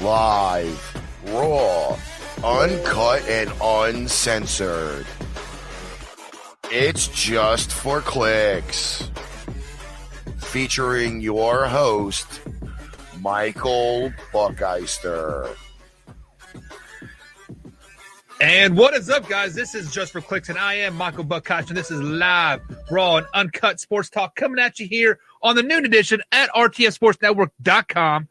Live, raw, uncut, and uncensored. It's just for clicks. Featuring your host, Michael Buckeister. And what is up, guys? This is Just for Clicks, and I am Michael Buckeister. This is live, raw, and uncut sports talk coming at you here on the noon edition at rtsportsnetwork.com.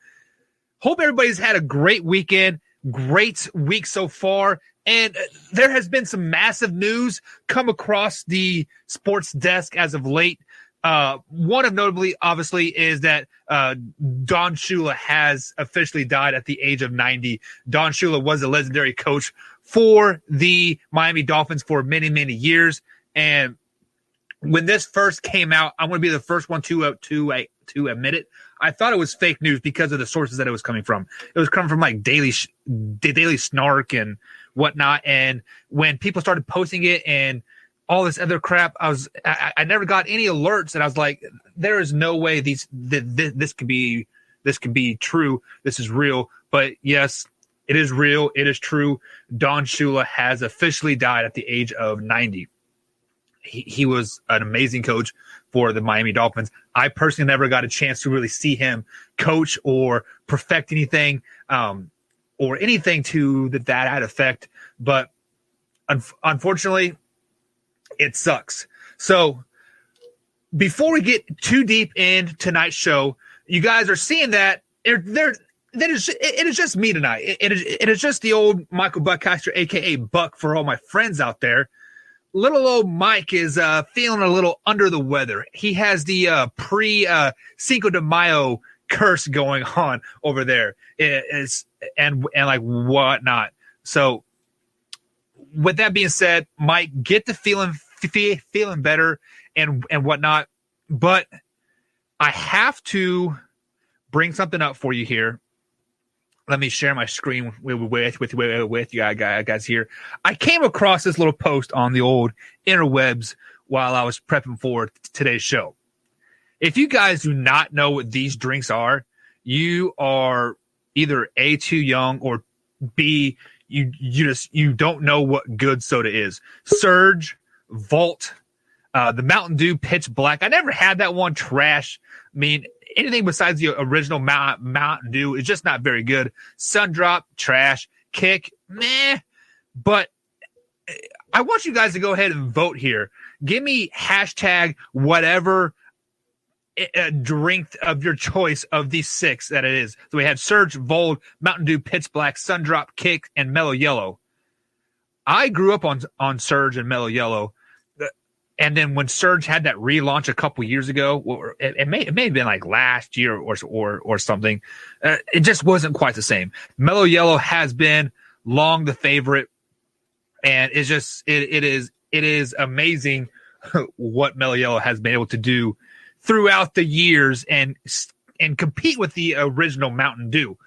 Hope everybody's had a great weekend, great week so far, and there has been some massive news come across the sports desk as of late. One of notably, obviously, is that Don Shula has officially died at the age of 90. Don Shula was a legendary coach for the Miami Dolphins for many, many years. And when this first came out, I'm going to be the first one to admit it. I thought it was fake news because of the sources that it was coming from. It was coming from like Daily Snark and whatnot. And when people started posting it and all this other crap, I never got any alerts, and I was like, there is no way this can be true. This is real. But yes, it is real. It is true. Don Shula has officially died at the age of 90. He was an amazing coach for the Miami Dolphins. I personally never got a chance to really see him coach or perfect anything, or anything to that effect. But unfortunately, it sucks. So before we get too deep in tonight's show, you guys are seeing that it is just me tonight. It is just the old Michael Buckeister, a.k.a. Buck, for all my friends out there. Little old Mike is feeling a little under the weather. He has the pre-Cinco de Mayo curse going on over there. And like whatnot. So with that being said, Mike, get to feeling better and whatnot. But I have to bring something up for you here. Let me share my screen with you guys here. I came across this little post on the old interwebs while I was prepping for today's show. If you guys do not know what these drinks are, you are either A, too young, or B, you don't know what good soda is. Surge, Volt, the Mountain Dew Pitch Black. I never had that one. Trash. I mean, anything besides the original Mountain Dew is just not very good. Sundrop, trash. Kick, meh. But I want you guys to go ahead and vote here. Give me hashtag whatever drink of your choice of these six that it is. So we had Surge, Volt, Mountain Dew Pitch Black, Sundrop, Kick, and Mellow Yellow. I grew up on Surge and Mellow Yellow. And then when Surge had that relaunch a couple years ago, it may have been like last year or something. It just wasn't quite the same. Mellow Yellow has been long the favorite, and it's just it is amazing what Mellow Yellow has been able to do throughout the years and compete with the original Mountain Dew.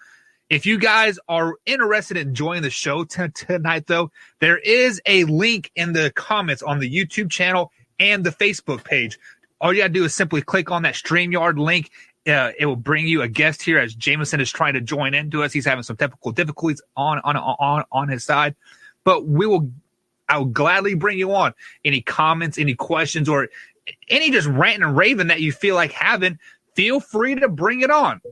If you guys are interested in joining the show tonight, though, there is a link in the comments on the YouTube channel and the Facebook page. All you got to do is simply click on that StreamYard link. It will bring you a guest here as Jameson is trying to join into us. He's having some technical difficulties on his side, but I will gladly bring you on. Any comments, any questions, or any just ranting and raving that you feel like having, feel free to bring it on.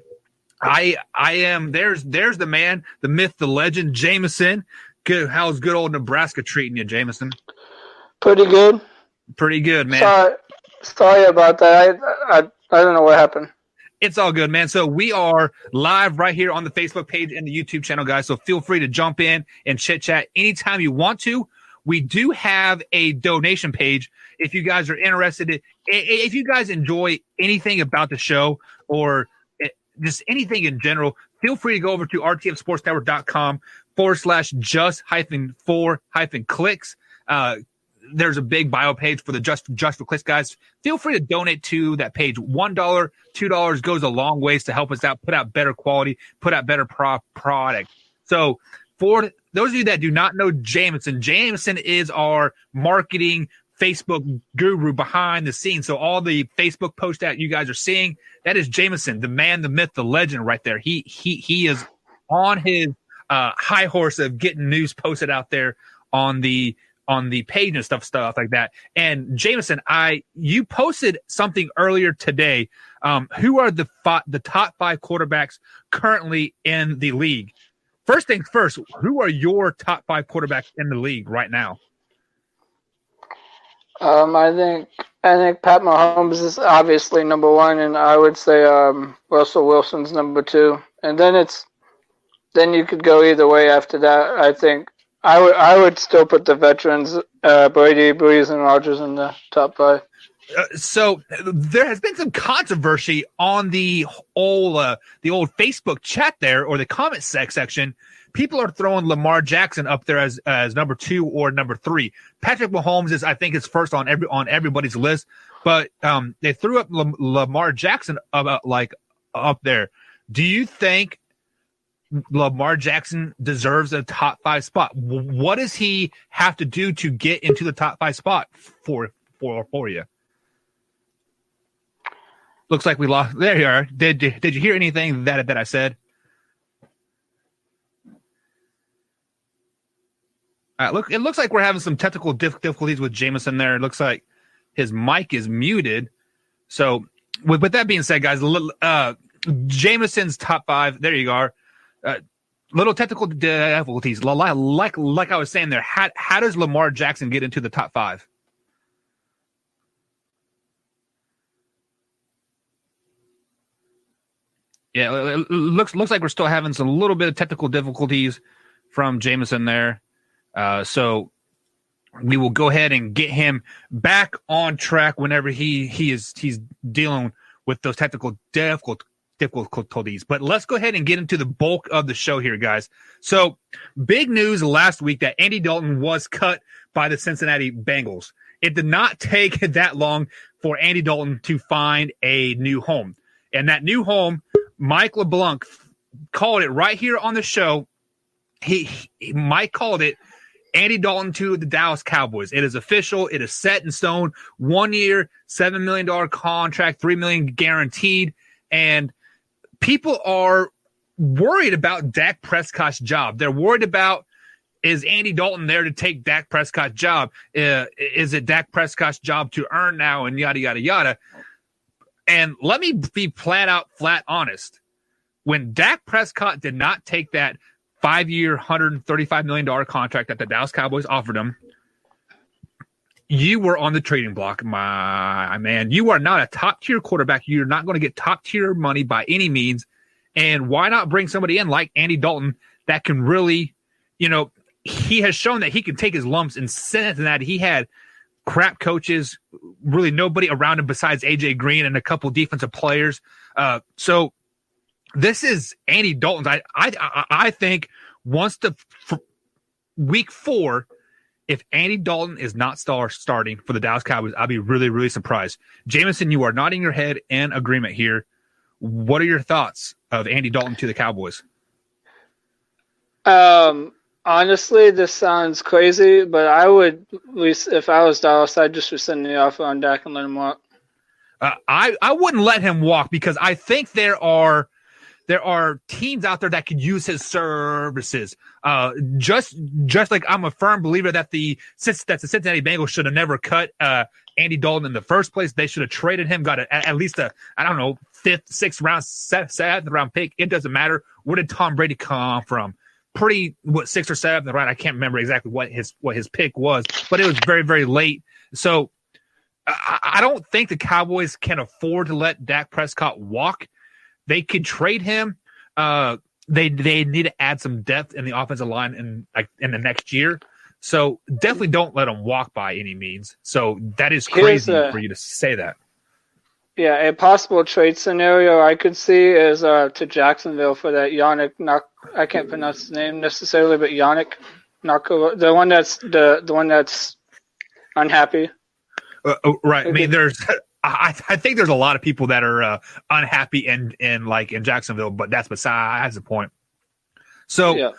I am there's the man, the myth, the legend, Jameson. Good. How's good old Nebraska treating you, Jameson? Pretty good. Pretty good, man. Sorry about that. I don't know what happened. It's all good, man. So we are live right here on the Facebook page and the YouTube channel, guys. So feel free to jump in and chit chat anytime you want to. We do have a donation page if you guys are interested. If you guys enjoy anything about the show or just anything in general, feel free to go over to rtfsportsnetwork.com/just-for-clicks. There's a big bio page for the Just for Clicks guys. Feel free to donate to that page. $1, $2 goes a long ways to help us out, put out better quality, put out better product. So for those of you that do not know Jameson is our marketing Facebook guru behind the scenes. So all the Facebook posts that you guys are seeing, that is Jameson, the man, the myth, the legend right there. He is on his high horse of getting news posted out there on the page and stuff like that. And Jameson, you posted something earlier today. Who are the top 5 quarterbacks currently in the league? First things first, who are your top 5 quarterbacks in the league right now? I think Pat Mahomes is obviously number 1, and I would say Russell Wilson's number 2. And then you could go either way after that. I think I would still put the veterans, Brady, Breeze, and Rodgers in the top 5. So there has been some controversy on the old Facebook chat there, or the comment section. People are throwing Lamar Jackson up there as number 2 or number 3. Patrick Mahomes is first on everybody's list, but they threw up Lamar Jackson up there. Do you think Lamar Jackson deserves a top 5 spot? What does he have to do to get into the top 5 spot for you? Looks like we lost. There you are. Did you hear anything that I said? It looks like we're having some technical difficulties with Jameson there. It looks like his mic is muted. So with that being said, guys, Jameson's top 5. There you are. Little technical difficulties. Like I was saying there, how does Lamar Jackson get into the top 5? Yeah, it looks like we're still having some little bit of technical difficulties from Jameson there. So we will go ahead and get him back on track whenever he's dealing with those technical difficulties. But let's go ahead and get into the bulk of the show here, guys. So big news last week that Andy Dalton was cut by the Cincinnati Bengals. It did not take that long for Andy Dalton to find a new home. And that new home, Mike LeBlanc called it right here on the show. Mike called it Andy Dalton to the Dallas Cowboys. It is official. It is set in stone. 1 year, $7 million contract, $3 million guaranteed. And people are worried about Dak Prescott's job. They're worried about, is Andy Dalton there to take Dak Prescott's job? Is it Dak Prescott's job to earn now, and yada, yada, yada. And let me be flat honest. When Dak Prescott did not take that 5-year, $135 million contract that the Dallas Cowboys offered him, you were on the trading block, my man. You are not a top-tier quarterback. You're not going to get top-tier money by any means. And why not bring somebody in like Andy Dalton that can really, he has shown that he can take his lumps in Cincinnati. He had crap coaches, really nobody around him besides A.J. Green and a couple defensive players. So this is Andy Dalton's. I think once week 4, if Andy Dalton is not starting for the Dallas Cowboys, I'll be really, really surprised. Jameson, you are nodding your head in agreement here. What are your thoughts of Andy Dalton to the Cowboys? Honestly, this sounds crazy, but I would, at least if I was Dallas, I'd just rescind the offer on Dak and let him walk. I wouldn't let him walk because I think there are teams out there that could use his services. Just like I'm a firm believer that the Cincinnati Bengals should have never cut Andy Dalton in the first place. They should have traded him, got at least a 5th, 6th round, 7th round pick. It doesn't matter. Where did Tom Brady come from? 6th or 7th round. I can't remember exactly what his pick was, but it was very, very late. So I don't think the Cowboys can afford to let Dak Prescott walk. They could trade him. They need to add some depth in the offensive line in the next year. So definitely don't let him walk by any means. So that is crazy for you to say that. Yeah, a possible trade scenario I could see is to Jacksonville for that Yannick. I can't pronounce his name necessarily, but Yannick, the one that's unhappy. Right. I mean, I think there's a lot of people that are unhappy in Jacksonville, but that's besides the point. So, yeah.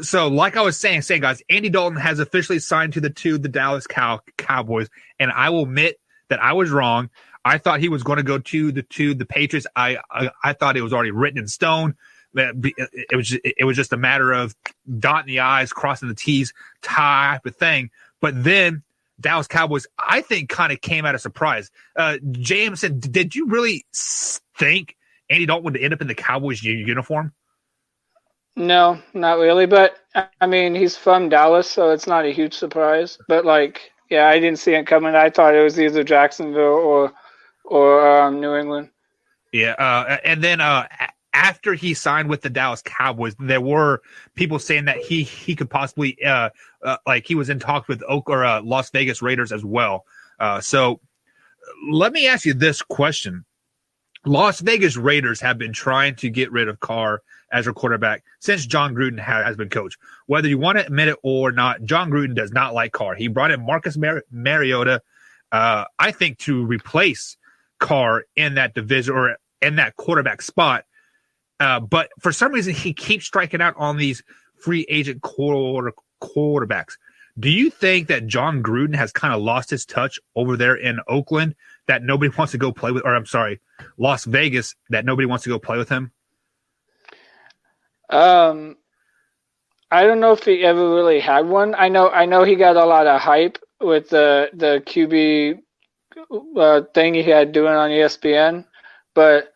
So like I was saying, guys, Andy Dalton has officially signed to the Dallas Cowboys, and I will admit that I was wrong. I thought he was going to go to the Patriots. I thought it was already written in stone. It was just a matter of dotting the I's, crossing the T's type of thing. But then Dallas Cowboys, I think, kind of came out of surprise. Jameson, did you really think Andy Dalton would end up in the Cowboys uniform? No, not really. But I mean, he's from Dallas, so it's not a huge surprise. But yeah, I didn't see it coming. I thought it was either Jacksonville or New England. Yeah, and then after he signed with the Dallas Cowboys, there were people saying that he could possibly he was in talks with Las Vegas Raiders as well. So let me ask you this question. Las Vegas Raiders have been trying to get rid of Carr as their quarterback since John Gruden has been coach. Whether you want to admit it or not, John Gruden does not like Carr. He brought in Marcus Mariota, I think, to replace Carr in that division or in that quarterback spot. But for some reason, he keeps striking out on these free agent quarterbacks. Do you think that John Gruden has kind of lost his touch over there in Oakland, that nobody wants to go play with, or I'm sorry, Las Vegas, that nobody wants to go play with him? I don't know if he ever really had one. I know he got a lot of hype with the QB thing he had doing on ESPN, but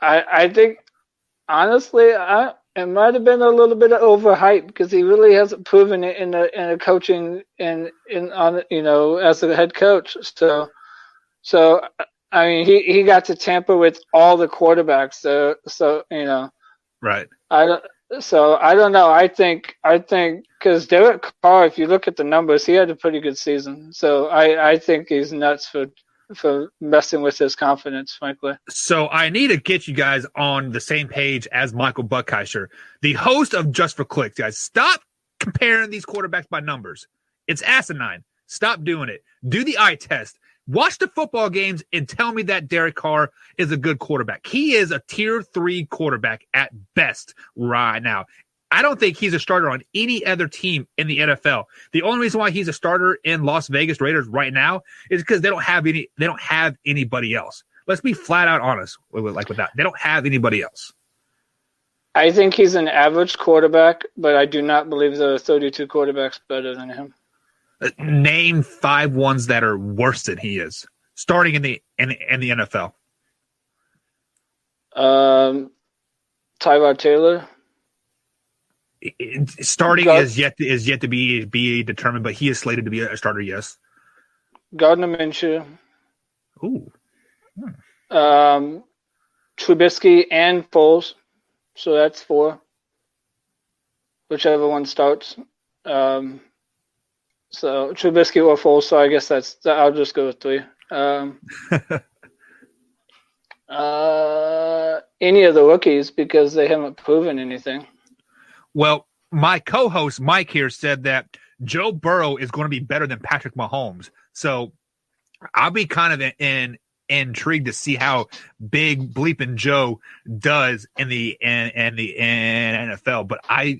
I think honestly, it might have been a little bit of overhyped because he really hasn't proven it in a coaching as a head coach. So I mean, he got to tamper with all the quarterbacks. So Right. I don't know. I think because Derek Carr, if you look at the numbers, he had a pretty good season. So I think he's nuts for messing with his confidence, frankly. So I need to get you guys on the same page as Michael Buckheiser, the host of Just for Clicks. Guys, stop comparing these quarterbacks by numbers. It's asinine. Stop doing it. Do the eye test. Watch the football games and tell me that Derek Carr is a good quarterback. He is a tier 3 quarterback at best right now. I don't think he's a starter on any other team in the NFL. The only reason why he's a starter in Las Vegas Raiders right now is because they don't have anybody else. Let's be flat out honest with that. They don't have anybody else. I think he's an average quarterback, but I do not believe there are 32 quarterbacks better than him. Name 5 ones that are worse than he is, starting in the NFL. Tyrod Taylor. Starting is yet to be determined, but he is slated to be a starter. Yes. Gardner Minshew. Ooh. Trubisky and Foles, so that's 4. Whichever one starts. So Trubisky or Foles. So I guess I'll just go with 3. Any of the rookies because they haven't proven anything. Well, my co-host Mike here said that Joe Burrow is going to be better than Patrick Mahomes. So I'll be kind of intrigued to see how big bleeping Joe does in the NFL. But I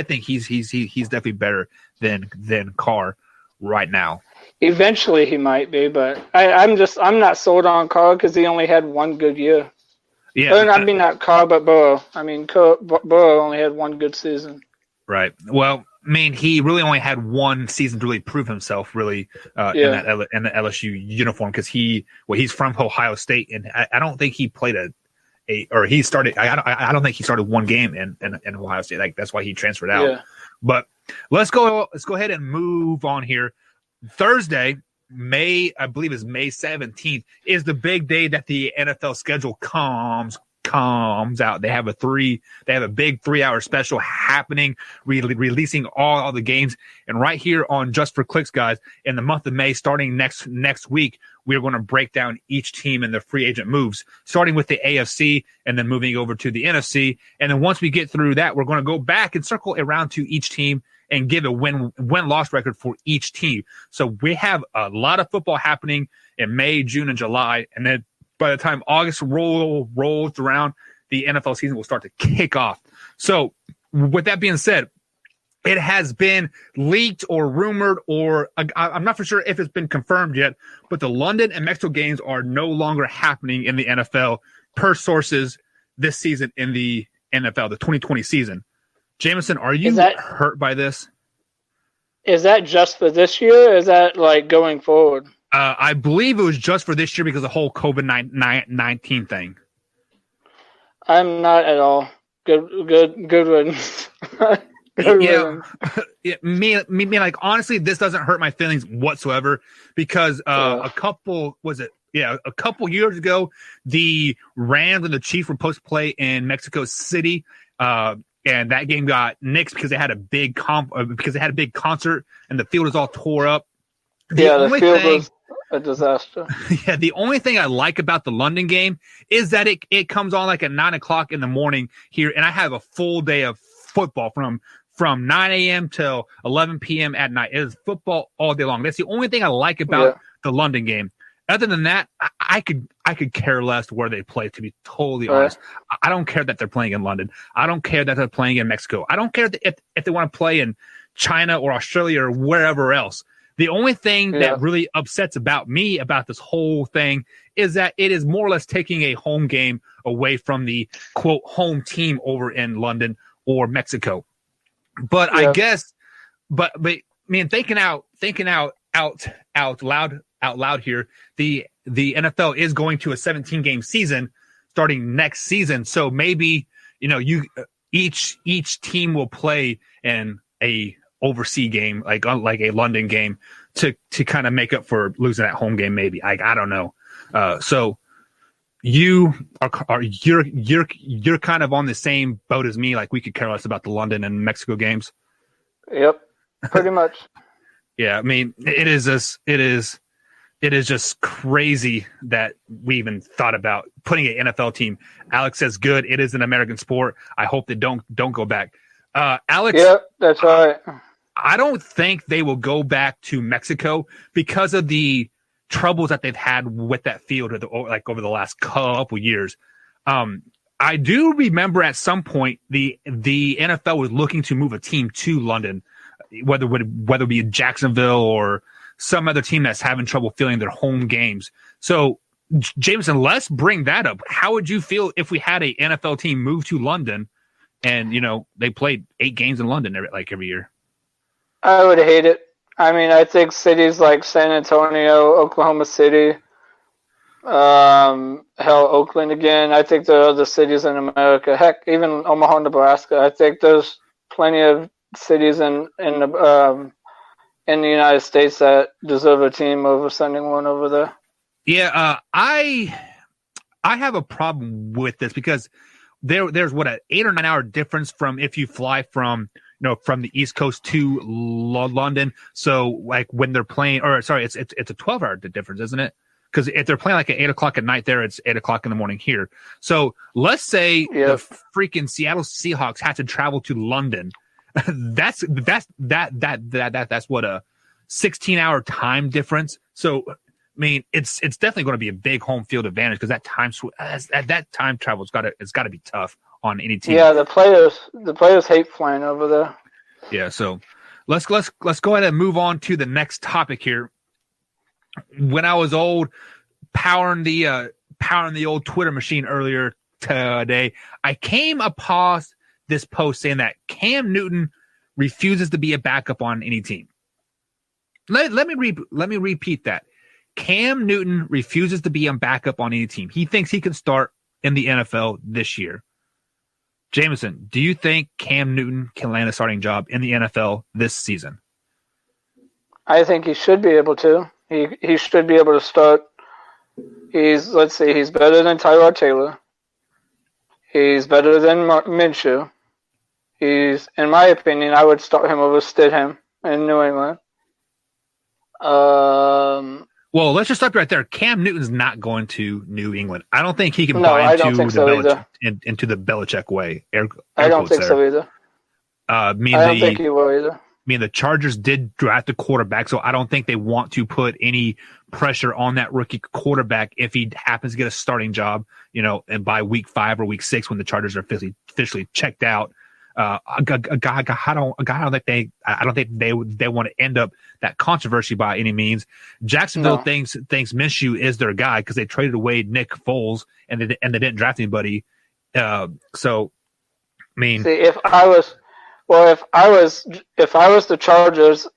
think he's definitely better than Carr right now. Eventually he might be, but I'm not sold on Carr because he only had one good year. Yeah, I mean not Carr, but Burrow. I mean Burrow only had one good season. Right. Well, I mean he really only had one season to really prove himself, really, in the LSU uniform because he's from Ohio State, and I don't think he played he started. I don't think he started one game in Ohio State. Like that's why he transferred out. Yeah. But let's go ahead and move on here. Thursday, I believe is May 17th, is the big day that the NFL schedule comes out. They have a big 3-hour special happening, releasing all the games. And right here on Just for Clicks, guys, in the month of May, starting next week, we're going to break down each team and their free agent moves, starting with the AFC and then moving over to the NFC. And then once we get through that, we're going to go back and circle around to each team and give a win-loss record for each team. So we have a lot of football happening in May, June, and July. And then by the time August rolls around, the NFL season will start to kick off. So with that being said, it has been leaked or rumored, or I'm not for sure if it's been confirmed yet, but the London and Mexico games are no longer happening in the NFL per sources this season in the NFL, the 2020 season. Jameson, are you hurt by this? Is that just for this year, or is that like going forward? I believe it was just for this year because of the whole COVID-19 thing. I'm not at all. Good riddance. Yeah, like honestly, this doesn't hurt my feelings whatsoever because a couple years ago, the Rams and the Chiefs were supposed to play in Mexico City, and that game got nixed because they had a big concert and the field was all tore up. The field was a disaster. Yeah, the only thing I like about the London game is that it comes on like at 9:00 in the morning here, and I have a full day of football from 9 a.m. till 11 p.m. at night. It is football all day long. That's the only thing I like about the London game. Other than that, I could care less where they play, to be totally honest. I don't care that they're playing in London. I don't care that they're playing in Mexico. I don't care if they want to play in China or Australia or wherever else. The only thing that really upsets me about this whole thing is that it is more or less taking a home game away from the quote home team over in London or Mexico. But I guess, but man, thinking out loud here, the NFL is going to a 17-game season starting next season. So maybe each team will play in a overseas game, like a London game, to kind of make up for losing that home game. Maybe I don't know. So you're kind of on the same boat as me. Like we could care less about the London and Mexico games. Yep, pretty much. Yeah, I mean it is just crazy that we even thought about putting an NFL team. Alex says good. It is an American sport. I hope they don't go back. Alex. Yep, that's right. I don't think they will go back to Mexico because of the troubles that they've had with that field over the last couple years. I do remember at some point the NFL was looking to move a team to London, whether it be Jacksonville or some other team that's having trouble filling their home games. So, Jameson, let's bring that up. How would you feel if we had a NFL team move to London and, they played 8 games in London every year? I would hate it. I mean, I think cities like San Antonio, Oklahoma City, Oakland again. I think there are other cities in America. Heck, even Omaha, Nebraska. I think there's plenty of cities in the United States that deserve a team over sending one over there. Yeah, I have a problem with this because there's an 8 or 9 hour difference from if you fly from the East Coast to London. So like when they're playing, it's a 12-hour difference, isn't it? Because if they're playing like at 8:00 at night there, it's 8:00 in the morning here. So let's say the freaking Seattle Seahawks had to travel to London. That's what a 16-hour time difference. So I mean, it's definitely going to be a big home field advantage because that time travel it's got to be tough on any team. Yeah, the players hate flying over there. Yeah, so let's go ahead and move on to the next topic here. When I was powering the old Twitter machine earlier today, I came upon this post saying that Cam Newton refuses to be a backup on any team. Let me repeat that. Cam Newton refuses to be a backup on any team. He thinks he can start in the NFL this year. Jameson, do you think Cam Newton can land a starting job in the NFL this season? I think he should be able to. He should be able to start. He's better than Tyrod Taylor. He's better than Minshew. In my opinion, I would start him over Stidham in New England. Well, let's just stop right there. Cam Newton's not going to New England. I don't think he can buy into the Belichick way. I don't think so either. I don't think he will either. The Chargers did draft a quarterback, so I don't think they want to put any pressure on that rookie quarterback if he happens to get a starting job, and by week 5 or week 6 when the Chargers are officially checked out. I don't think they want to end up that controversy by any means. Jacksonville thinks Minshew is their guy because they traded away Nick Foles and they didn't draft anybody So, I mean, See, if I was the Chargers,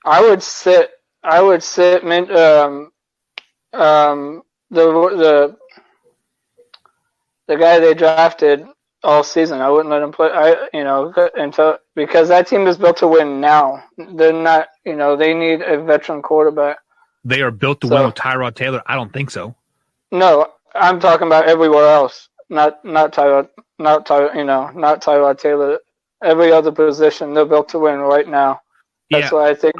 I would sit the guy they drafted all season. I wouldn't let him play. Because that team is built to win now. They're not. They need a veteran quarterback. they are built to win with Tyrod Taylor. I don't think so. No, I'm talking about everywhere else. Not Tyrod. Not Tyrod Taylor. Every other position, they're built to win right now. That's why I think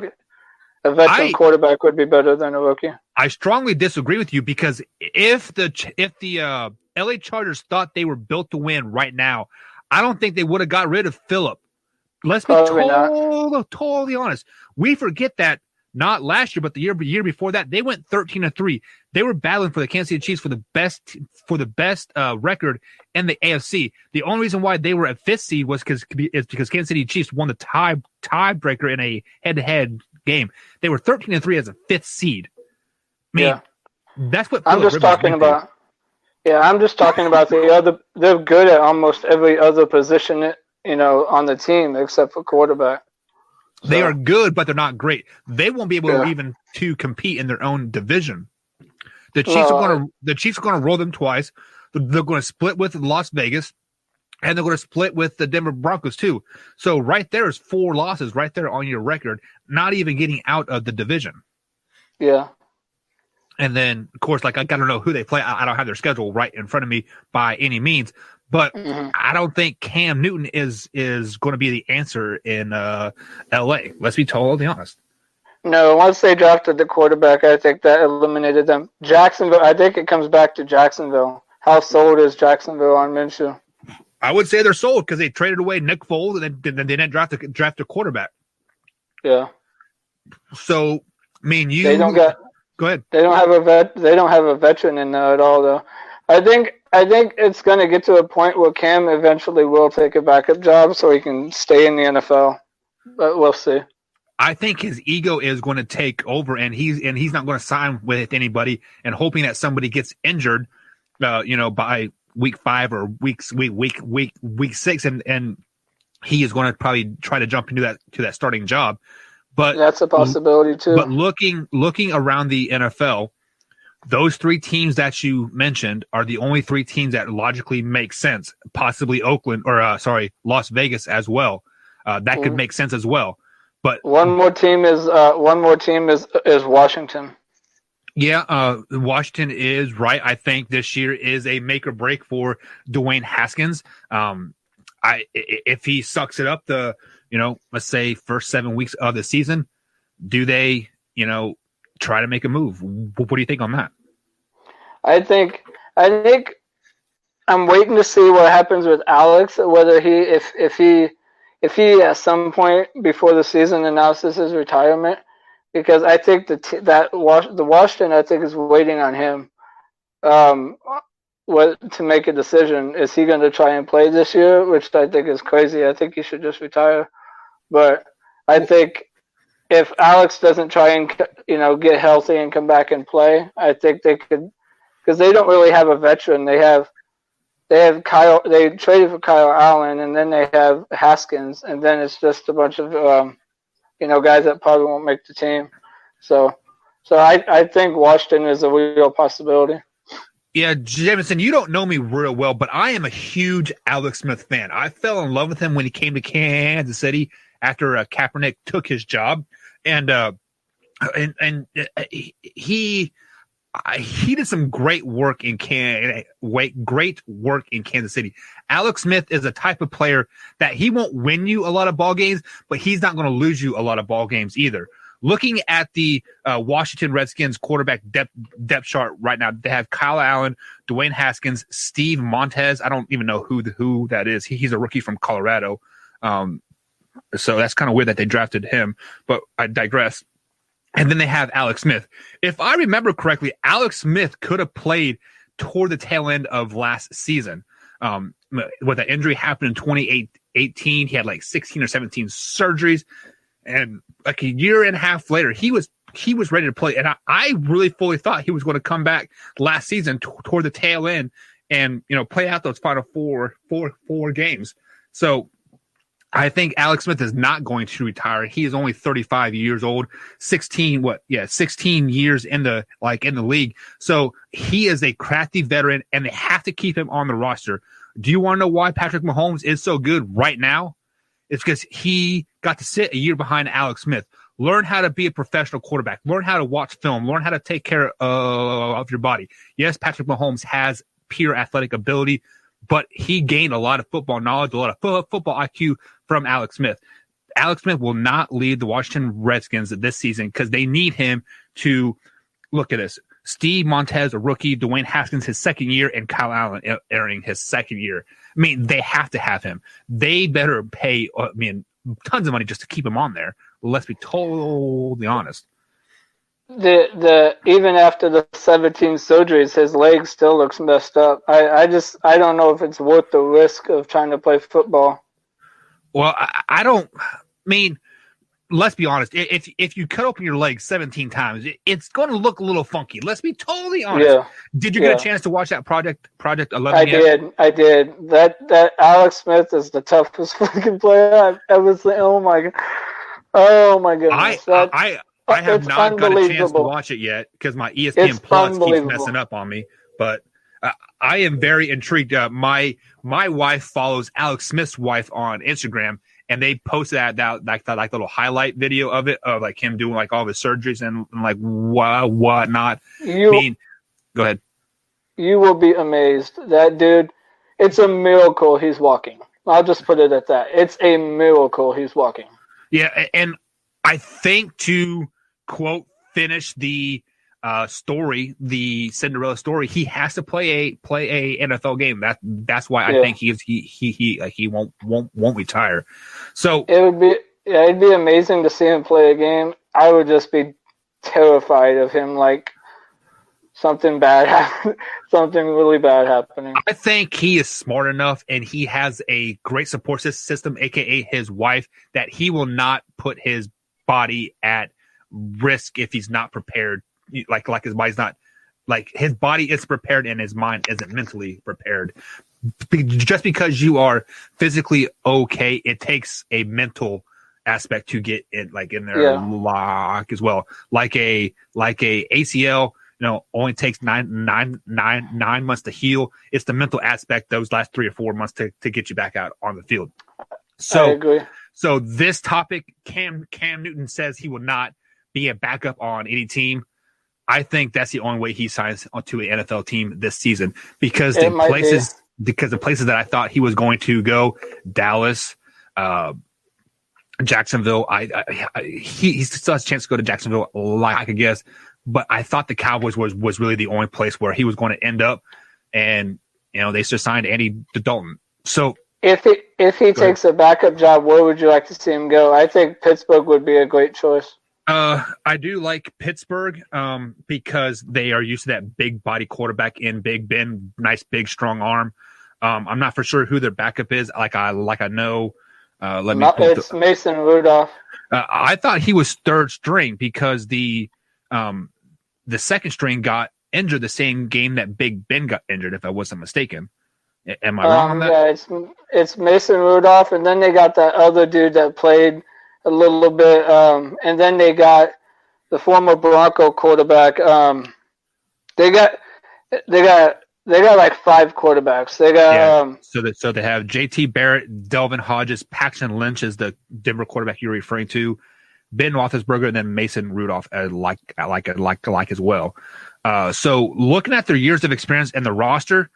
a veteran quarterback would be better than a rookie. I strongly disagree with you because if the LA Chargers thought they were built to win right now, I don't think they would have got rid of Phillip. Let's be totally honest. We forget that not last year, but the year before that, they went 13-3. They were battling for the Kansas City Chiefs for the best record in the AFC. The only reason why they were at fifth seed was because Kansas City Chiefs won the tiebreaker in a head-to-head game. They were 13-3 as a fifth seed. I mean, that's what I'm just talking about. Yeah, I'm just talking about the other. They're good at almost every other position, on the team except for quarterback. So. They are good, but they're not great. They won't be able to even to compete in their own division. The Chiefs are going to roll them twice. They're going to split with Las Vegas, and they're going to split with the Denver Broncos too. So right there is 4 losses right there on your record, not even getting out of the division. Yeah. And then, of course, I don't know who they play. I don't have their schedule right in front of me by any means. But I don't think Cam Newton is going to be the answer in L.A. Let's be totally honest. No, once they drafted the quarterback, I think that eliminated them. Jacksonville, I think it comes back to Jacksonville. How sold is Jacksonville on Minshew? I would say they're sold because they traded away Nick Foles and they didn't draft a quarterback. Yeah. So, I mean, go ahead. They don't have a veteran in there at all, though. I think it's going to get to a point where Cam eventually will take a backup job so he can stay in the NFL. But we'll see. I think his ego is going to take over, and he's not going to sign with anybody, and hoping that somebody gets injured, by week 5 or week 6, and he is going to probably try to jump into that starting job. But that's a possibility too. But looking around the NFL, those 3 teams that you mentioned are the only 3 teams that logically make sense. Possibly Oakland or Las Vegas as well. That could make sense as well. But one more team is Washington. Yeah, Washington is right. I think this year is a make or break for Dwayne Haskins. If he sucks it up let's say first 7 weeks of the season, do they, try to make a move? What do you think on that? I think I'm waiting to see what happens with Alex, whether if he at some point before the season announces his retirement, because I think the Washington I think is waiting on him to make a decision. Is he going to try and play this year, which I think is crazy. I think he should just retire. But I think if Alex doesn't try and get healthy and come back and play, I think they could, because they don't really have a veteran. They have Kyle. They traded for Kyle Allen, and then they have Haskins, and then it's just a bunch of guys that probably won't make the team. So I think Washington is a real possibility. Yeah, Jameson, you don't know me real well, but I am a huge Alex Smith fan. I fell in love with him when he came to Kansas City after Kaepernick took his job, and he did some great work in Kansas City. Alex Smith is a type of player that he won't win you a lot of ball games, but he's not going to lose you a lot of ball games either. Looking at the Washington Redskins quarterback depth chart right now, they have Kyle Allen, Dwayne Haskins, Steve Montez. I don't even know who that is. He's a rookie from Colorado. So that's kind of weird that they drafted him, but I digress. And then they have Alex Smith. If I remember correctly, Alex Smith could have played toward the tail end of last season. With the injury happened in 2018, he had 16 or 17 surgeries. And a year and a half later, he was ready to play. And I really fully thought he was going to come back last season toward the tail end and play out those final four games. So I think Alex Smith is not going to retire. He is only 35 years old, 16 years in the league. So he is a crafty veteran, and they have to keep him on the roster. Do you want to know why Patrick Mahomes is so good right now? It's because he got to sit a year behind Alex Smith, learn how to be a professional quarterback, learn how to watch film, learn how to take care of your body. Yes, Patrick Mahomes has pure athletic ability, but he gained a lot of football knowledge, a lot of football IQ from Alex Smith. Alex Smith will not lead the Washington Redskins this season because they need him to look at this. Steve Montez, a rookie, Dwayne Haskins, his second year, and Kyle Allen entering his second year. I mean, they have to have him. They better pay, tons of money just to keep him on there. Let's be totally honest. The even after the 17 surgeries, his leg still looks messed up. I don't know if it's worth the risk of trying to play football. Well, I don't. Let's be honest. If you cut open your leg 17 times, it's going to look a little funky. Let's be totally honest. Yeah. Did you get a chance to watch that Project 11? I did. That Alex Smith is the toughest fucking player I've ever seen. Oh my goodness. I have not got a chance to watch it yet because my ESPN Plus keeps messing up on me. But I am very intrigued. My wife follows Alex Smith's wife on Instagram, and they posted that little highlight video of it, of like him doing like all the surgeries and like whatnot. Go ahead. You will be amazed. That dude, it's a miracle he's walking. I'll just put it at that. It's a miracle he's walking. Yeah, and I think to quote finish the story, the Cinderella story, he has to play a NFL game. That's why I think he won't retire. So it'd be amazing to see him play a game. I would just be terrified of him, like something really bad happening. I think he is smart enough, and he has a great support system, aka his wife, that he will not put his body at risk if he's not prepared. Like his body's not, like his body is prepared and his mind isn't mentally prepared. Just because you are physically okay, it takes a mental aspect to get in there lock as well. Like a ACL, only takes nine months to heal. It's the mental aspect those last 3 or 4 months to get you back out on the field. So I agree. So this topic, Cam Newton says he will not be a backup on any team. I think that's the only way he signs onto an NFL team this season because the places that I thought he was going to go, Dallas, Jacksonville. He still has a chance to go to Jacksonville, like I guess, but I thought the Cowboys was really the only place where he was going to end up, and they just signed Andy Dalton. So if he takes a backup job, where would you like to see him go? I think Pittsburgh would be a great choice. I do like Pittsburgh because they are used to that big body quarterback in Big Ben, nice big strong arm. I'm not for sure who their backup is. Like I know. It's Mason Rudolph. I thought he was third string because the second string got injured the same game that Big Ben got injured, if I wasn't mistaken. Am I wrong on that? Yeah, it's Mason Rudolph, and then they got that other dude that played a little bit, and then they got the former Bronco quarterback. They got like 5 quarterbacks. They got so they have J.T. Barrett, Delvin Hodges, Paxton Lynch is the Denver quarterback you're referring to, Ben Roethlisberger, and then Mason Rudolph like as well. So looking at their years of experience and the roster,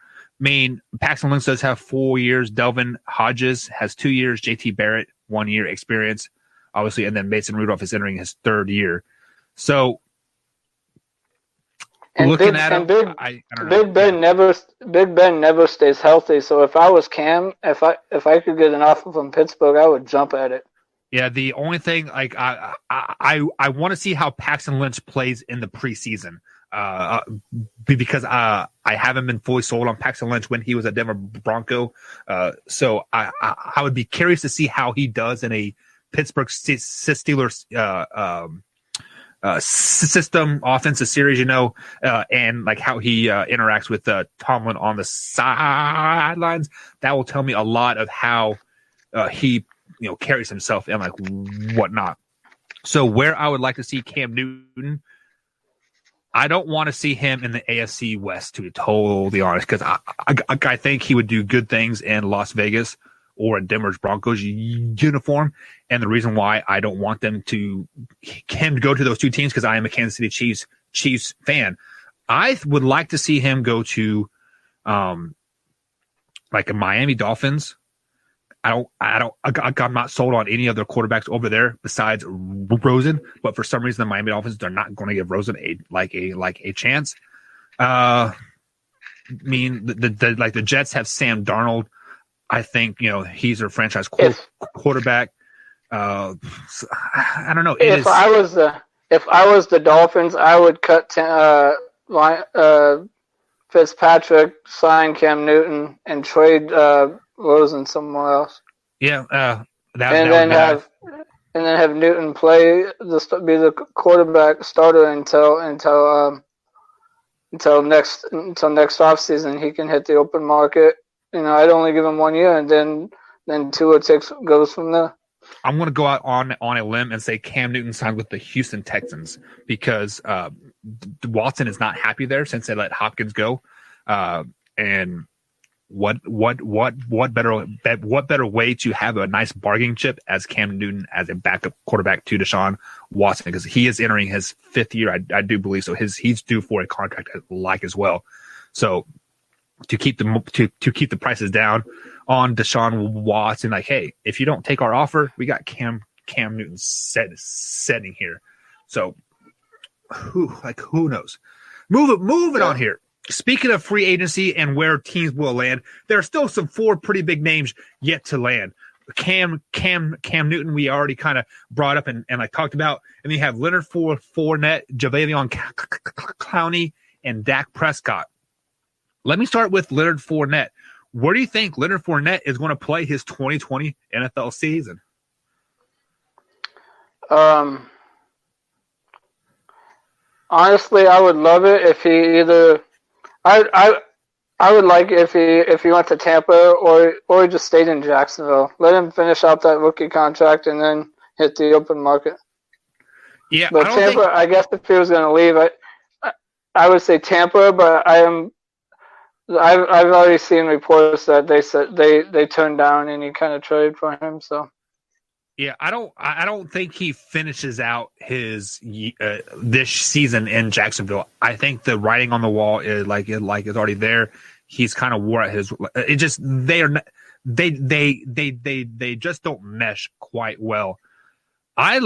Paxton Lynch does have 4 years. Delvin Hodges has 2 years. J.T. Barrett 1 year experience, obviously, and then Mason Rudolph is entering his 3rd year. So looking at him, I don't know. Big Ben never stays healthy. So if I was Cam, if I could get an offer from Pittsburgh, I would jump at it. Yeah, the only thing I want to see how Paxton Lynch plays in the preseason. Because I haven't been fully sold on Paxton Lynch when he was a Denver Bronco. So I would be curious to see how he does in a Pittsburgh Steelers system, offensive series, and like how he interacts with Tomlin on the sidelines. That will tell me a lot of how he carries himself and like whatnot. So where I would like to see Cam Newton, I don't want to see him in the AFC West, to be totally honest, because I think he would do good things in Las Vegas or in Denver's Broncos uniform. And the reason why I don't want him to go to those two teams, because I am a Kansas City Chiefs fan. I would like to see him go to like a Miami Dolphins. I'm not sold on any other quarterbacks over there besides Rosen, but for some reason the Miami Dolphins, they're not going to give Rosen a chance. I mean, the Jets have Sam Darnold. I think he's their franchise quarterback. I don't know. If I was the Dolphins, I would cut Fitzpatrick, sign Cam Newton, and trade Rosen somewhere else. Yeah, and then have Newton be the quarterback starter until next offseason. He can hit the open market. I'd only give him 1 year, and then Tua goes from there. I'm going to go out on a limb and say Cam Newton signed with the Houston Texans because Watson is not happy there since they let Hopkins go, and what better way to have a nice bargaining chip as Cam Newton as a backup quarterback to Deshaun Watson, because he is entering his 5th year, I do believe so. He's due for a contract as well. So to keep the prices down on Deshaun Watson, like, hey, if you don't take our offer, we got Cam Newton setting here. So who knows? Moving on here. Speaking of free agency and where teams will land, there are still some 4 pretty big names yet to land. Cam Newton, we already kind of brought up and I talked about, and then you have Leonard Fournette, Jadeveon Clowney, and Dak Prescott. Let me start with Leonard Fournette. Where do you think Leonard Fournette is going to play his 2020 NFL season? Honestly, I would love it if he either. I would like if he went to Tampa or just stayed in Jacksonville. Let him finish out that rookie contract and then hit the open market. Yeah, but Tampa, I guess if he was going to leave, I would say Tampa. But I've already seen reports that they said they turned down any kind of trade for him. So. Yeah, I don't think he finishes out his this season in Jacksonville. I think the writing on the wall is is already there. He's kind of wore out his. It just they just don't mesh quite well. I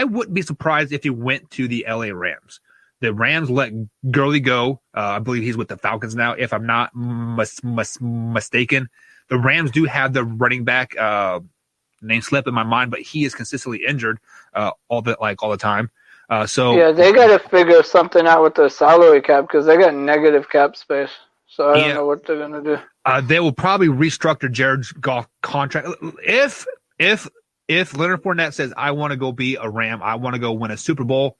wouldn't be surprised if he went to the LA Rams. The Rams let Gurley go. I believe he's with the Falcons now, if I'm not mistaken. The Rams do have the running back. Name slip in my mind, but he is consistently injured all the time. So yeah, they got to figure something out with their salary cap because they got negative cap space. So I don't know what they're gonna do. They will probably restructure Jared Goff's contract if Leonard Fournette says, "I want to go be a Ram, I want to go win a Super Bowl."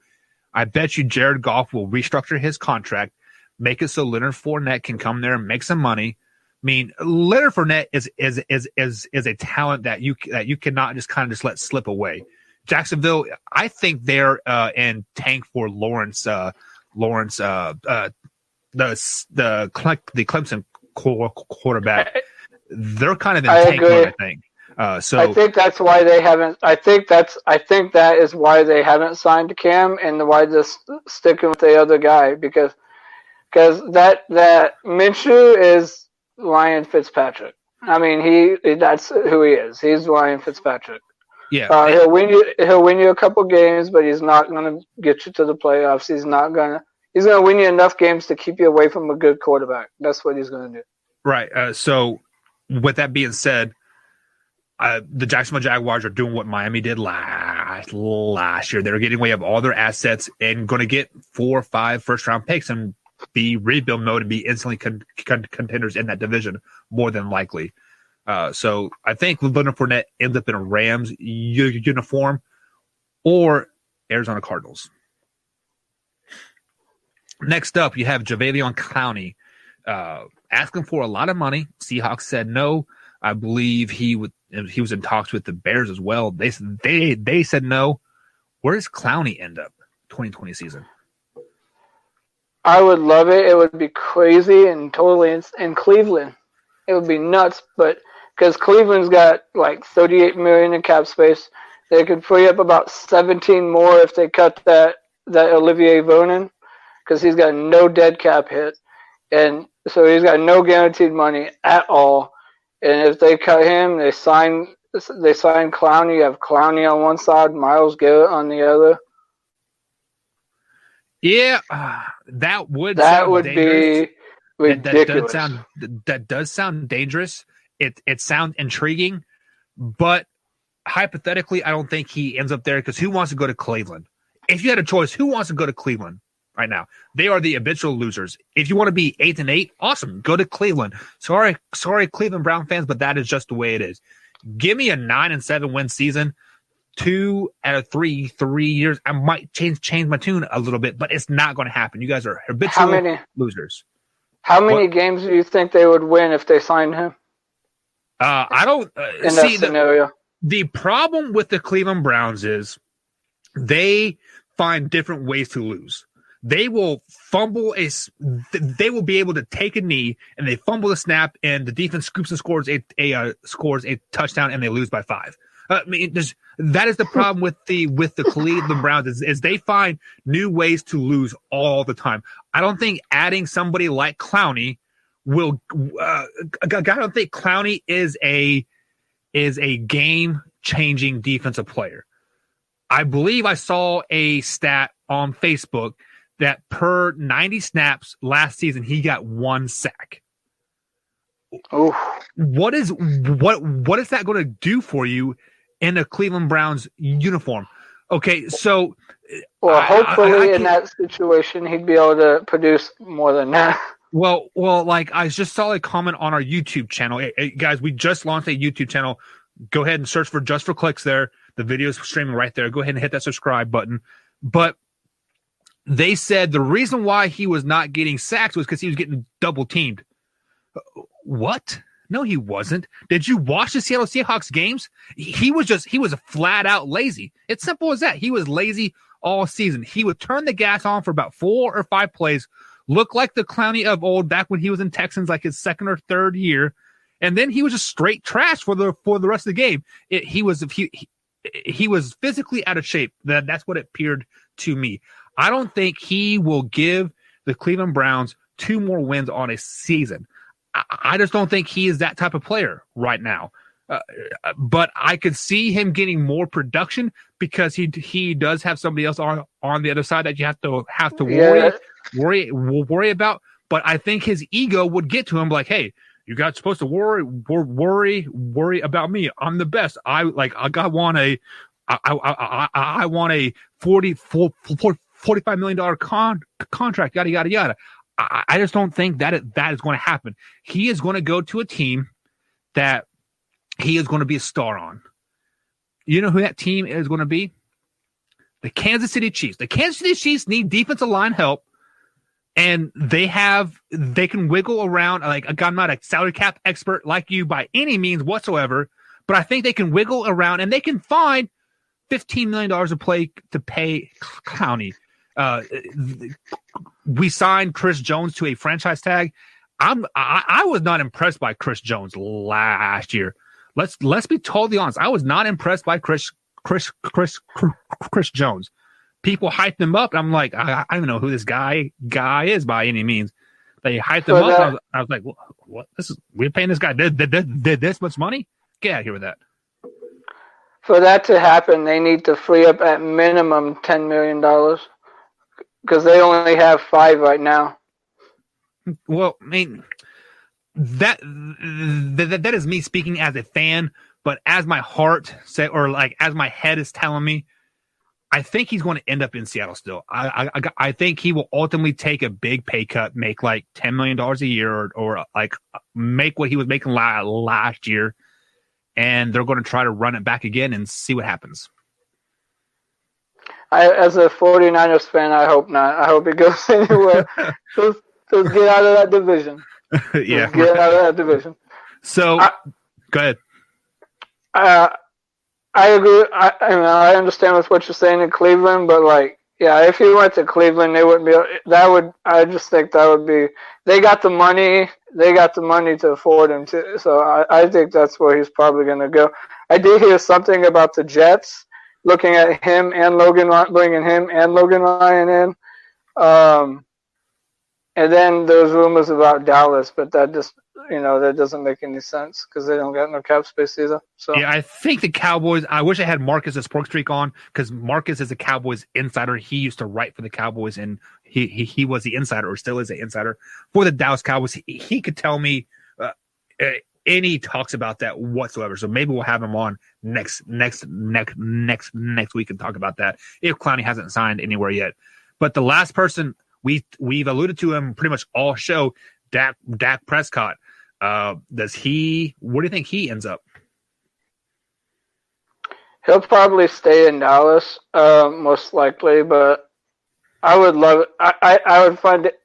I bet you Jared Goff will restructure his contract, make it so Leonard Fournette can come there and make some money. I mean, Leonard Fournette is a talent that you cannot just kind of just let slip away. Jacksonville, I think they're in tank for Lawrence, the Clemson quarterback. They're kind of in tank mode, I think. So I think that's why they haven't. I think that is why they haven't signed Cam and why they're sticking with the other guy because that Minshew is Ryan Fitzpatrick. I mean, that's who he is. He's Ryan Fitzpatrick. Yeah. He'll win you a couple games, but he's not going to get you to the playoffs. He's going to win you enough games to keep you away from a good quarterback. That's what he's going to do. Right. So with that being said, the Jacksonville Jaguars are doing what Miami did last year. They're getting away of all their assets and going to get 4 or 5 first-round picks and be rebuild mode and be instantly contenders in that division, more than likely. So I think Leonard Fournette ends up in a Rams uniform or Arizona Cardinals. Next up, you have Jadeveon Clowney asking for a lot of money. Seahawks said no. I believe he was in talks with the Bears as well. They said no. Where does Clowney end up 2020 season? I would love it. It would be crazy and totally in Cleveland. It would be nuts, but because Cleveland's got like $38 million in cap space, they could free up about 17 more if they cut that Olivier Vernon, because he's got no dead cap hit, and so he's got no guaranteed money at all. And if they cut him, they sign Clowney. You have Clowney on one side, Myles Garrett on the other. Yeah, that would be ridiculous. That does sound dangerous. It sounds intriguing, but hypothetically, I don't think he ends up there, because who wants to go to Cleveland? If you had a choice, who wants to go to Cleveland right now? They are the habitual losers. If you want to be 8-8, awesome, go to Cleveland. Sorry, Cleveland Brown fans, but that is just the way it is. Give me a 9-7 win season. 2 out of 3 years, I might change my tune a little bit, but it's not going to happen. You guys are habitual losers. How many games do you think they would win if they signed him? I don't see that scenario. The problem with the Cleveland Browns is they find different ways to lose. They will they will be able to take a knee and they fumble the snap, and the defense scoops and scores a touchdown, and they lose by 5. I mean, that is the problem with the Cleveland Browns is they find new ways to lose all the time. I don't think adding somebody like Clowney will. I don't think Clowney is a game changing defensive player. I believe I saw a stat on Facebook that per 90 snaps last season he got 1 sack. Oh, what is that going to do for you in a Cleveland Browns uniform? Okay, so hopefully in that situation he'd be able to produce more than that. Well, like I just saw a comment on our YouTube channel. Hey, guys, we just launched a YouTube channel. Go ahead and search for Just for Clicks there. The video is streaming right there. Go ahead and hit that subscribe button. But they said the reason why he was not getting sacks was because he was getting double teamed. What? No, he wasn't. Did you watch the Seattle Seahawks games? He was flat out lazy. It's simple as that. He was lazy all season. He would turn the gas on for about 4 or 5 plays, look like the Clowney of old back when he was in Texans, like his 2nd or 3rd year, and then he was just straight trash for the rest of the game. He was physically out of shape. That's what it appeared to me. I don't think he will give the Cleveland Browns 2 more wins on a season. I just don't think he is that type of player right now. But I could see him getting more production because he does have somebody else on the other side that you have to worry about. But I think his ego would get to him like, hey, you guys supposed to worry about me. I'm the best. I want a $45 million contract. Yada yada yada. I just don't think that is going to happen. He is going to go to a team that he is going to be a star on. You know who that team is going to be? The Kansas City Chiefs. The Kansas City Chiefs need defensive line help, and they can wiggle around. Like, I'm not a salary cap expert like you by any means whatsoever, but I think they can wiggle around and they can find $15 million to pay Clowney. We signed Chris Jones to a franchise tag. I was not impressed by Chris Jones last year. Let's be totally honest. I was not impressed by Chris Jones. People hyped him up. I'm like, I don't know who this guy is by any means. They hyped him up. I was like, what? We're paying this guy this much money? Get out of here with that. For that to happen, they need to free up at minimum $10 million because they only have 5 right now. Well, I mean, that is me speaking as a fan, but as my heart said, or like as my head is telling me, I think he's going to end up in Seattle still. I think he will ultimately take a big pay cut, make like $10 million a year, or like make what he was making last year, and they're going to try to run it back again and see what happens. as a 49ers fan, I hope not. I hope it goes anywhere. Just get out of that division. Yeah. Get out of that division. So, go ahead. I agree. I understand with what you're saying in Cleveland, but like, yeah, if he went to Cleveland, they wouldn't be. I just think that would be. They got the money. They got the money to afford him to. So I think that's where he's probably going to go. I did hear something about the Jets looking at him and bringing him and Logan Ryan in. And then there's rumors about Dallas, but that just, that doesn't make any sense because they don't got no cap space either. So yeah, I think the Cowboys. I wish I had Marcus as Pork Streak on because Marcus is a Cowboys insider. He used to write for the Cowboys, and he was the insider, or still is the insider for the Dallas Cowboys. He could tell me any talks about that whatsoever. So maybe we'll have him on next week and talk about that if Clowney hasn't signed anywhere yet. But the last person we've alluded to him pretty much all show, Dak Prescott. Where do you think he ends up? He'll probably stay in Dallas, most likely, but I would love it. I would find it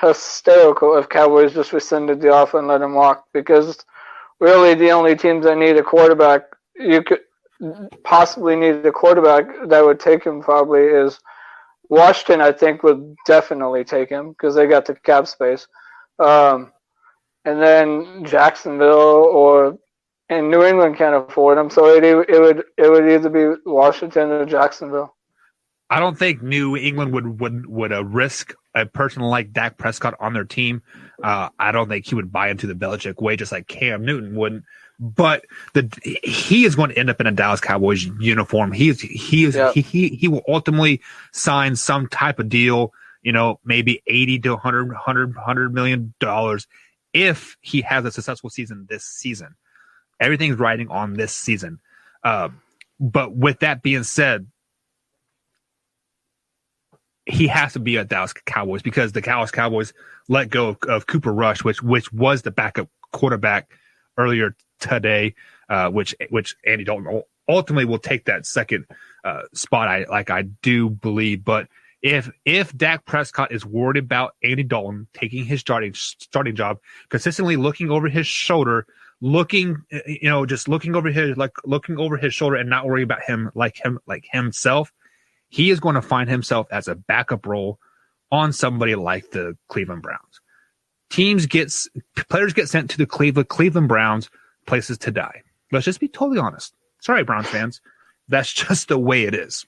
hysterical if Cowboys just rescinded the offer and let him walk, because really the only teams that need a quarterback, you could possibly need a quarterback that would take him probably is Washington. I think would definitely take him because they got the cap space. And then Jacksonville and New England can't afford him, so it would either be Washington or Jacksonville. I don't think New England would risk a person like Dak Prescott on their team. I don't think he would buy into the Belichick way, just like Cam Newton wouldn't. But he is going to end up in a Dallas Cowboys uniform. He will ultimately sign some type of deal, maybe $80 to $100 million if he has a successful season this season. Everything's riding on this season. But with that being said, he has to be a Dallas Cowboys because the Dallas Cowboys let go of Cooper Rush, which was the backup quarterback earlier today, which Andy Dalton ultimately will take that second spot. I do believe, but if Dak Prescott is worried about Andy Dalton taking his starting job, consistently looking over his shoulder, looking over his shoulder and not worrying about him like himself, he is going to find himself as a backup role on somebody like the Cleveland Browns. Players get sent to the Cleveland Browns, places to die. Let's just be totally honest. Sorry, Browns fans. That's just the way it is.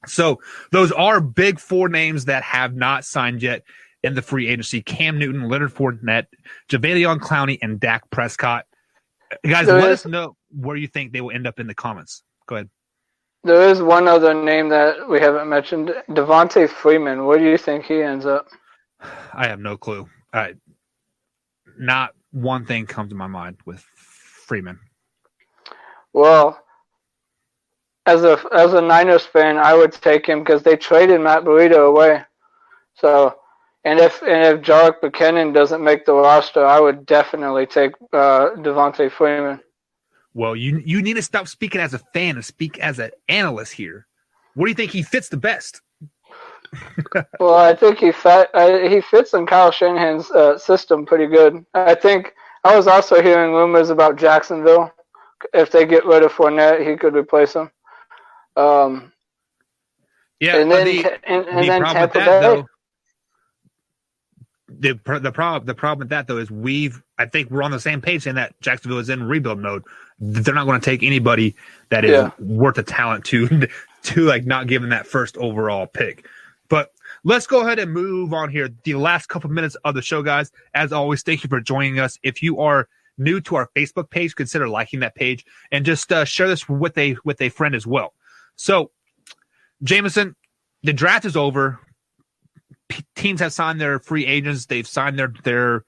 So those are big four names that have not signed yet in the free agency: Cam Newton, Leonard Fournette, Jadeveon Clowney, and Dak Prescott. Guys, let us know where you think they will end up in the comments. Go ahead. There is one other name that we haven't mentioned, Devontae Freeman. Where do you think he ends up? I have no clue. Not one thing comes to my mind with Freeman. Well, as a Niners fan, I would take him because they traded Matt Burrito away. So, and if Jarek McKinnon doesn't make the roster, I would definitely take Devontae Freeman. Well, you need to stop speaking as a fan and speak as an analyst here. Where do you think he fits the best? Well, I think he fits in Kyle Shanahan's system pretty good. I think I was also hearing rumors about Jacksonville. If they get rid of Fournette, he could replace him. Yeah, and then the problem with that, though, the problem with that though is I think we're on the same page saying that Jacksonville is in rebuild mode. They're not going to take anybody that is worth a talent to like not giving that first overall pick. But let's go ahead and move on here. The last couple minutes of the show, guys. As always, thank you for joining us. If you are new to our Facebook page, consider liking that page and just share this with a friend as well. So, Jameson, the draft is over. Teams have signed their free agents. They've signed their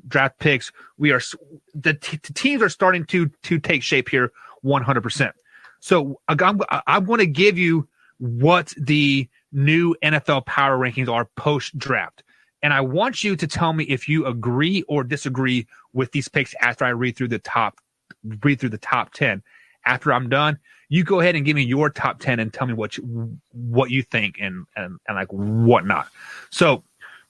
draft picks. The teams are starting to take shape here 100%. So I'm going to give you what the new NFL power rankings are post-draft. And I want you to tell me if you agree or disagree with these picks after I read through the top 10. after I'm done, you go ahead and give me your top 10 and tell me what you think and like whatnot. So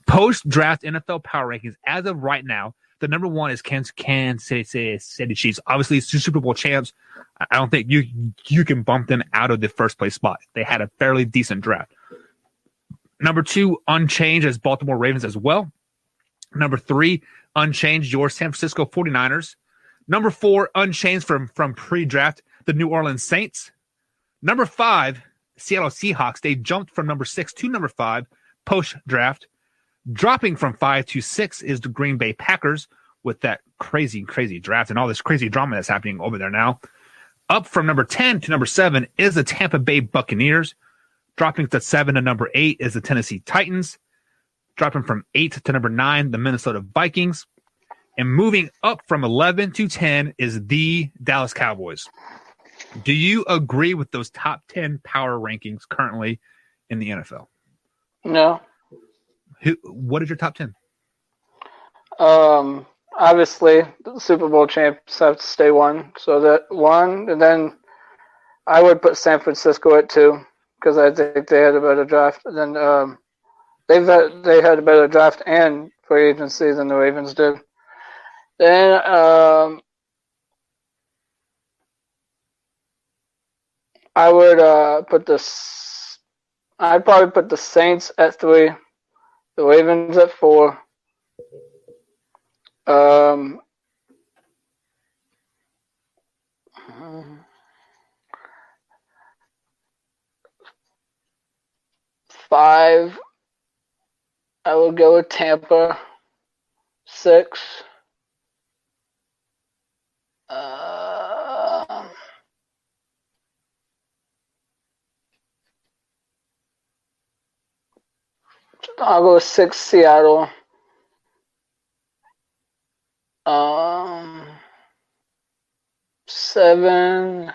post-draft NFL power rankings, as of right now, the number one is Kansas City Chiefs. Obviously, it's Super Bowl champs. I don't think you can bump them out of the first place spot. They had a fairly decent draft. Number two, unchanged, as Baltimore Ravens as well. Number three, unchanged, your San Francisco 49ers. Number four, unchanged from pre-draft, the New Orleans Saints. Number five, Seattle Seahawks. They jumped from number 6 to number 5 post-draft. Dropping from 5 to 6 is the Green Bay Packers with that crazy draft and all this crazy drama that's happening over there now. Up from number 10 to number 7 is the Tampa Bay Buccaneers. Dropping to 7 to number 8 is the Tennessee Titans. Dropping from 8 to number 9, the Minnesota Vikings. And moving up from 11 to 10 is the Dallas Cowboys. Do you agree with those top 10 power rankings currently in the NFL? No. What is your top 10? Obviously, the Super Bowl champs have to stay one. So that one, and then I would put San Francisco at 2 because I think they had a better draft than they had a better draft and free agency than the Ravens did. Then I would I'd probably put the Saints at 3, the Ravens at 4. Five, I will go with Tampa. 6. I'll go with 6, Seattle. 7,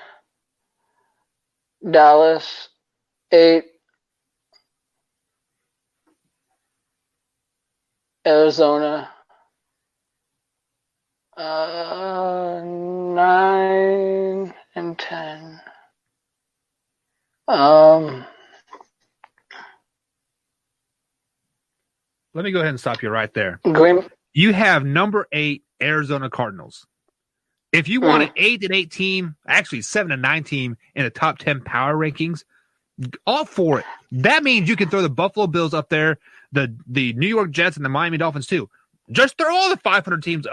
Dallas. 8, Arizona. 9 and 10. Let me go ahead and stop you right there. Green. You have number 8 Arizona Cardinals. If you want an 8 and 8 team, actually 7 and 9 team in the top 10 power rankings, all for it. That means you can throw the Buffalo Bills up there, the New York Jets, and the Miami Dolphins too. Just throw all the 500 teams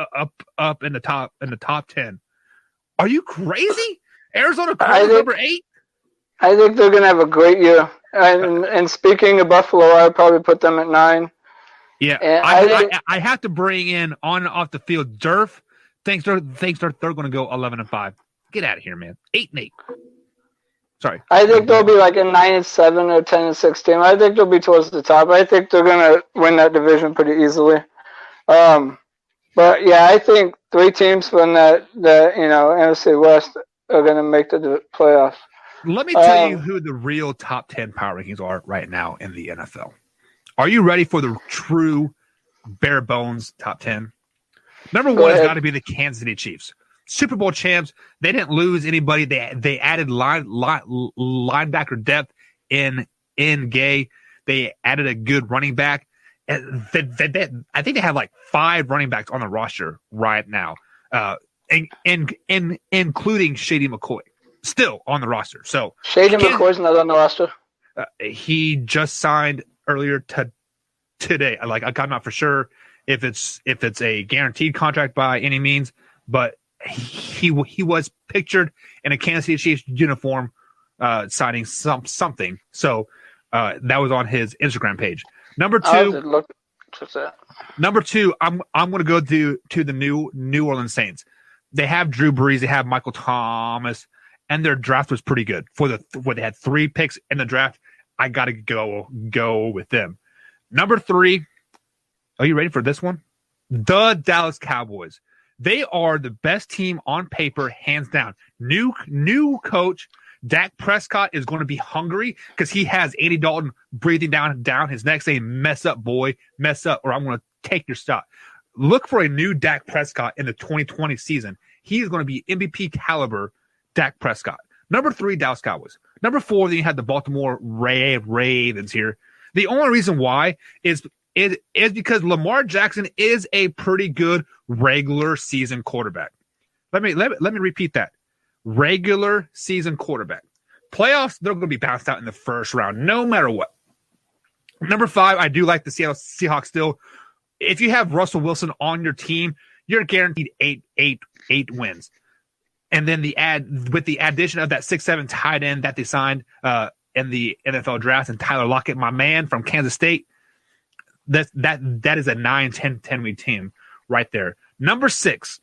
up in the top 10. Are you crazy? Arizona Cardinals number 8? I think they're going to have a great year. And speaking of Buffalo, I'd probably put them at 9. Yeah, I have to bring in on and off the field Durf. Thinks they're going to go 11 and 5. Get out of here, man. 8 and 8. Sorry. I think they'll be like a 9 and 7 or 10 and 6 team. I think they'll be towards the top. I think they're going to win that division pretty easily. But yeah, I think 3 teams from the NFC West are going to make the playoffs. Let me tell you who the real top 10 power rankings are right now in the NFL. Are you ready for the true bare bones top 10? Number 1 has got to be the Kansas City Chiefs. Super Bowl champs. They didn't lose anybody. They added linebacker depth in Gay. They added a good running back. I think they have like 5 running backs on the roster right now, including Shady McCoy, still on the roster. So Shady McCoy's not on the roster. He just signed earlier today. I'm not for sure if it's a guaranteed contract by any means, but he was pictured in a Kansas City Chiefs uniform, signing something. So that was on his Instagram page. Number 2, I'm going to go to the New Orleans Saints. They have Drew Brees, they have Michael Thomas, and their draft was pretty good where they had 3 picks in the draft. I got to go with them. Number 3, are you ready for this one? The Dallas Cowboys. They are the best team on paper, hands down. New coach, Dak Prescott, is going to be hungry because he has Andy Dalton breathing down his neck saying, mess up, boy, mess up, or I'm going to take your spot. Look for a new Dak Prescott in the 2020 season. He is going to be MVP caliber Dak Prescott. Number 3, Dallas Cowboys. Number 4, then you had the Baltimore Ravens here. The only reason why is because Lamar Jackson is a pretty good regular season quarterback. Let me repeat that. Regular season quarterback. Playoffs, they're going to be bounced out in the first round, no matter what. Number 5, I do like the Seattle Seahawks still. If you have Russell Wilson on your team, you're guaranteed eight wins. And then with the addition of that 6'7" tight end that they signed in the NFL draft, and Tyler Lockett, my man from Kansas State, that is a 9-10 win team right there. Number 6,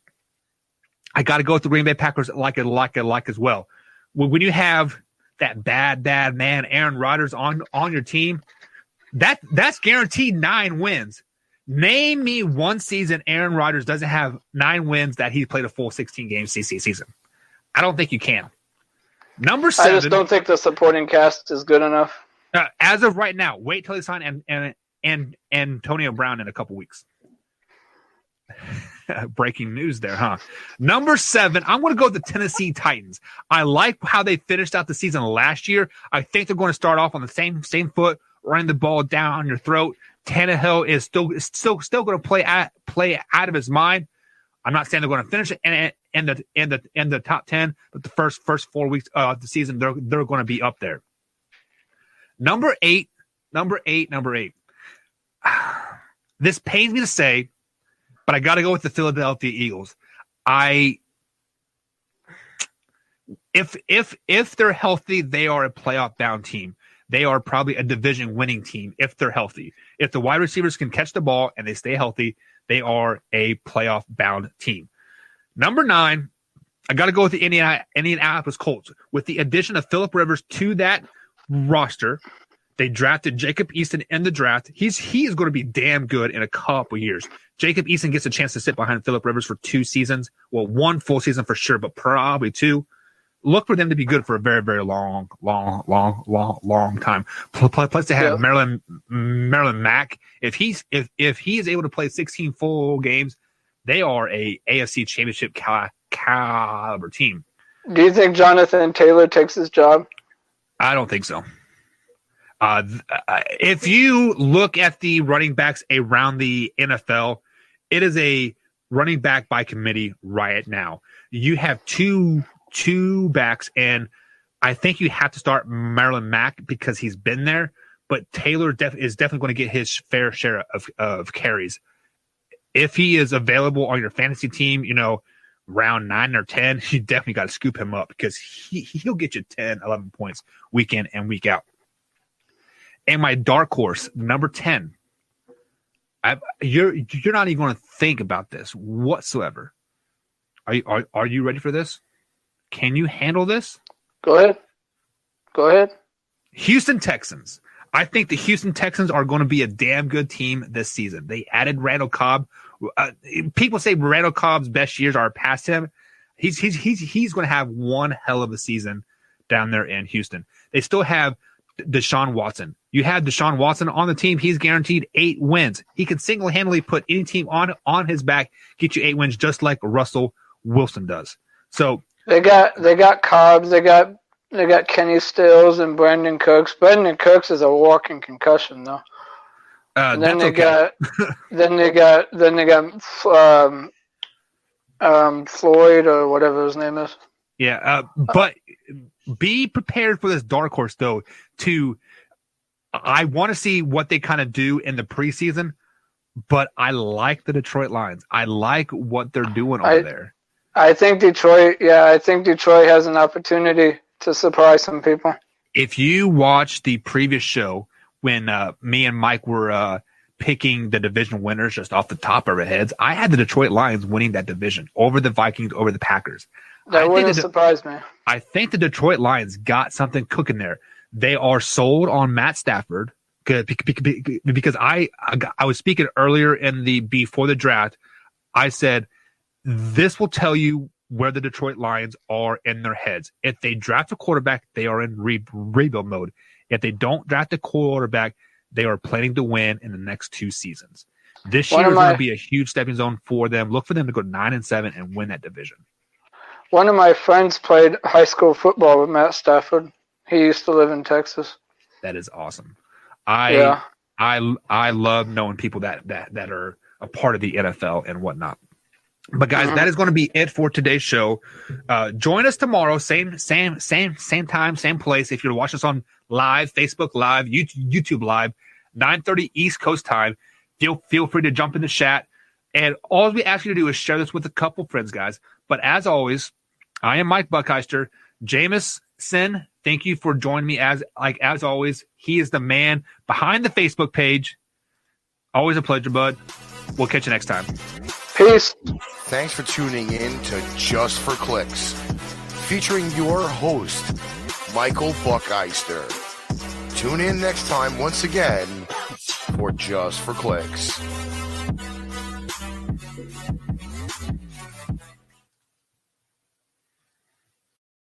I got to go with the Green Bay Packers like as well. When you have that bad man Aaron Rodgers on your team, that's guaranteed 9 wins. Name me one season Aaron Rodgers doesn't have 9 wins that he played a full 16-game CC season. I don't think you can. Number 7. I just don't think the supporting cast is good enough. As of right now, wait till they sign and Antonio Brown in a couple weeks. Breaking news there, huh? Number 7, I'm going to go with the Tennessee Titans. I like how they finished out the season last year. I think they're going to start off on the same foot, running the ball down your throat. Tannehill is still going to play out of his mind. I'm not saying they're going to finish it in the top 10, but the first 4 weeks of the season they're going to be up there. Number 8. This pains me to say, but I got to go with the Philadelphia Eagles. If they're healthy, they are a playoff bound team. They are probably a division winning team if they're healthy. If the wide receivers can catch the ball and they stay healthy, they are a playoff bound team. Number 9, I got to go with the Indianapolis Colts. With the addition of Phillip Rivers to that roster, they drafted Jacob Eason in the draft. He is going to be damn good in a couple years. Jacob Eason gets a chance to sit behind Phillip Rivers for 2 seasons. Well, 1 full season for sure, but probably 2. Look for them to be good for a very, very long time. Plus, they have Maryland Mack. If he is able to play 16 full games, they are a AFC Championship caliber team. Do you think Jonathan Taylor takes his job? I don't think so. If you look at the running backs around the NFL, it is a running back by committee right now. You have two backs, and I think you have to start Maryland Mack because he's been there, but Taylor is definitely going to get his fair share of carries. If he is available on your fantasy team, round 9 or 10, you definitely got to scoop him up because he'll get you 10, 11 points week in and week out. And my dark horse, number 10, you're not even going to think about this whatsoever. Are you ready for this? Can you handle this? Go ahead. Houston Texans. I think the Houston Texans are going to be a damn good team this season. They added Randall Cobb. People say Randall Cobb's best years are past him. He's going to have one hell of a season down there in Houston. They still have Deshaun Watson. You have Deshaun Watson on the team. He's guaranteed 8 wins. He can single-handedly put any team on his back, get you 8 wins, just like Russell Wilson does. So they got Cobbs. They got Kenny Stills and Brandon Cooks. Brandon Cooks is a walking concussion, though. And then they got Floyd or whatever his name is. Yeah, but be prepared for this dark horse though. I want to see what they kind of do in the preseason, but I like the Detroit Lions. I like what they're doing over there. I think Detroit has an opportunity to surprise some people. If you watch the previous show when me and Mike were picking the division winners just off the top of our heads, I had the Detroit Lions winning that division over the Vikings, over the Packers. That wouldn't surprise me. I think the Detroit Lions got something cooking there. They are sold on Matt Stafford because I was speaking earlier before the draft. I said, this will tell you where the Detroit Lions are in their heads. If they draft a quarterback, they are in rebuild mode. If they don't draft a quarterback, they are planning to win in the next 2 seasons. This year is going to be a huge stepping zone for them. Look for them to go 9-7 and win that division. One of my friends played high school football with Matt Stafford. He used to live in Texas. That is awesome. I love knowing people that are a part of the NFL and whatnot. But guys, that is going to be it for today's show. Join us tomorrow, same time, same place. If you're watching us on live, Facebook Live, YouTube Live, 9:30 East Coast time, feel free to jump in the chat. And all we ask you to do is share this with a couple friends, guys. But as always, I am Mike Buckheister. Jameson, thank you for joining me as always. He is the man behind the Facebook page. Always a pleasure, bud. We'll catch you next time. Peace. Thanks for tuning in to Just for Clicks, featuring your host, Michael Buckheister. Tune in next time once again for Just for Clicks.